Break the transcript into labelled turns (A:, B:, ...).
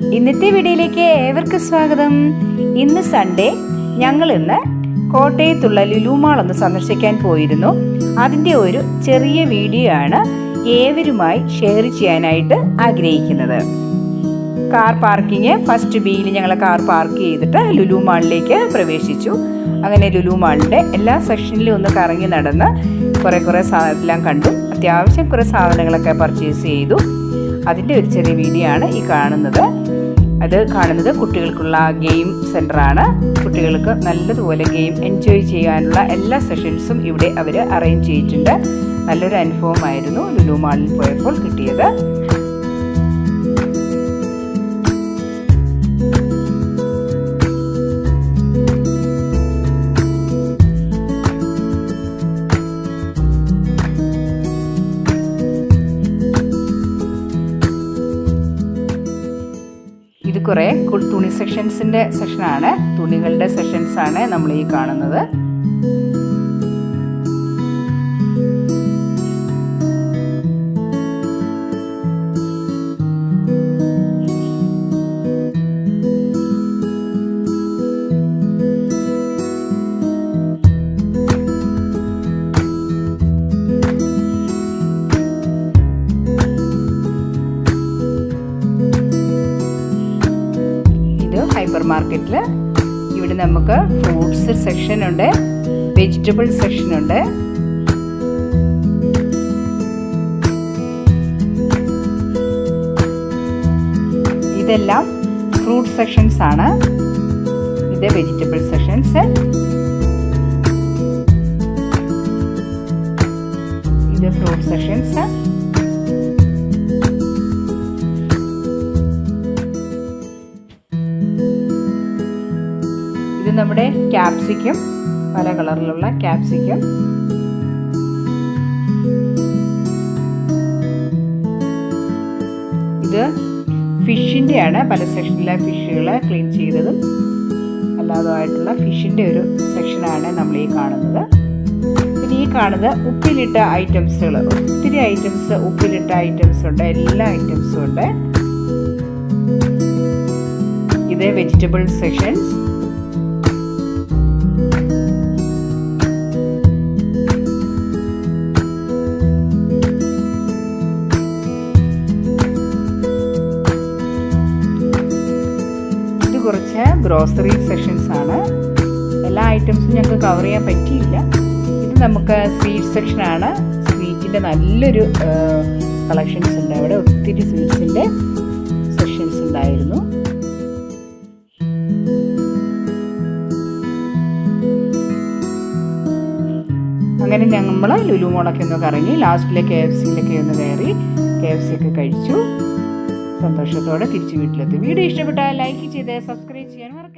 A: ഇന്നത്തെ വീഡിയോയിലേക്ക് ഏവർക്കും സ്വാഗതം. ഇന്ന് സൺഡേ. ഞങ്ങൾ ഇന്ന് കോട്ടയത്തുള്ള ലുലു മാൾ ഒന്ന് സന്ദർശിക്കാൻ പോയിരുന്നു. അതിൻ്റെ ഒരു ചെറിയ വീഡിയോ ആണ് ഏവരുമായി ഷെയർ ചെയ്യാനായിട്ട് ആഗ്രഹിക്കുന്നത്. കാർ പാർക്കിങ് ഫസ്റ്റ് ബിയിൽ ഞങ്ങൾ കാർ പാർക്ക് ചെയ്തിട്ട് ലുലു മാളിലേക്ക് പ്രവേശിച്ചു. അങ്ങനെ ലുലു മാളിൻ്റെ എല്ലാ സെക്ഷനിലും ഒന്ന് കറങ്ങി നടന്ന് കുറേ സാധനമെല്ലാം കണ്ടു. അത്യാവശ്യം കുറേ സാധനങ്ങളൊക്കെ പർച്ചേസ് ചെയ്തു. അതിൻ്റെ ഒരു ചെറിയ വീഡിയോ ആണ് ഈ കാണുന്നത്. അത് കാണുന്നത് കുട്ടികൾക്കുള്ള ഗെയിം സെൻ്ററാണ്. കുട്ടികൾക്ക് നല്ലതുപോലെ ഗെയിം എൻജോയ് ചെയ്യാനുള്ള എല്ലാ സെഷൻസും ഇവിടെ അവർ അറേഞ്ച് ചെയ്തിട്ടുണ്ട്. നല്ലൊരു അനുഭവമായിരുന്നു ലുലു മാളിൽ പോയപ്പോൾ കിട്ടിയത്. ഇത് കുറേ തുണി സെക്ഷൻസിൻ്റെ സെക്ഷനാണ്. തുണികളുടെ സെഷൻസാണ് നമ്മൾ ഈ കാണുന്നത്. ഹൈപ്പർ മാർക്കറ്റിൽ ഇവിടെ നമുക്ക് ഫ്രൂട്ട്സ് സെക്ഷൻ ഉണ്ട്, വെജിറ്റബിൾ സെക്ഷൻ ഉണ്ട്. ഇതെല്ലാം ഫ്രൂട്ട് സെക്ഷൻസ് ആണ്. ഇത് വെജിറ്റബിൾ സെക്ഷൻസ്. ഇത് ഫ്രൂട്ട് സെക്ഷൻസ്. ഇത് നമ്മുടെ ക്യാപ്സിക്കം, പല കളറിലുള്ള ക്യാപ്സിക്കം. ഇത് ഫിഷിൻ്റെ ആണ്. പല സെക്ഷനിലെ ഫിഷുകൾ ക്ലീൻ ചെയ്തതും അല്ലാതുമായിട്ടുള്ള ഫിഷിൻ്റെ ഒരു സെക്ഷനാണ് നമ്മൾ ഈ കാണുന്നത്. പിന്നെ ഈ കാണുന്നത് ഉപ്പിലിട്ട ഐറ്റംസുകൾ. ഒത്തിരി ഐറ്റംസ്, ഉപ്പിലിട്ട ഐറ്റംസ് ഉണ്ട്, എല്ലാ ഐറ്റംസും ഉണ്ട്. ഇത് വെജിറ്റബിൾ സെക്ഷൻസ്. കുറച്ച് ഗ്രോസറി സെക്ഷൻസ് ആണ്. എല്ലാ ഐറ്റംസും ഞങ്ങൾക്ക് കവർ ചെയ്യാൻ പറ്റിയില്ല. ഇത് നമുക്ക് സ്വീറ്റ് സെക്ഷനാണ്. സ്വീറ്റിൻ്റെ നല്ലൊരു കളക്ഷൻസ് ഉണ്ട്. അവിടെ ഒത്തിരി സ്വീറ്റ്സിൻ്റെ സെക്ഷൻസ് ഉണ്ടായിരുന്നു. അങ്ങനെ നമ്മൾ ലുലു മോളൊക്കെ ഒന്ന് കറങ്ങി ലാസ്റ്റിലെ KFCയിലൊക്കെ ഒന്ന് കയറി KFC ഒക്കെ കഴിച്ചു. സന്തോഷത്തോടെ തിരിച്ചു വീട്ടിലെത്തി. വീഡിയോ ഇഷ്ടപ്പെട്ടാൽ ലൈക്ക് ചെയ്ത് സബ്സ്ക്രൈബ് ചെയ്യാൻ മറക്കരുത്.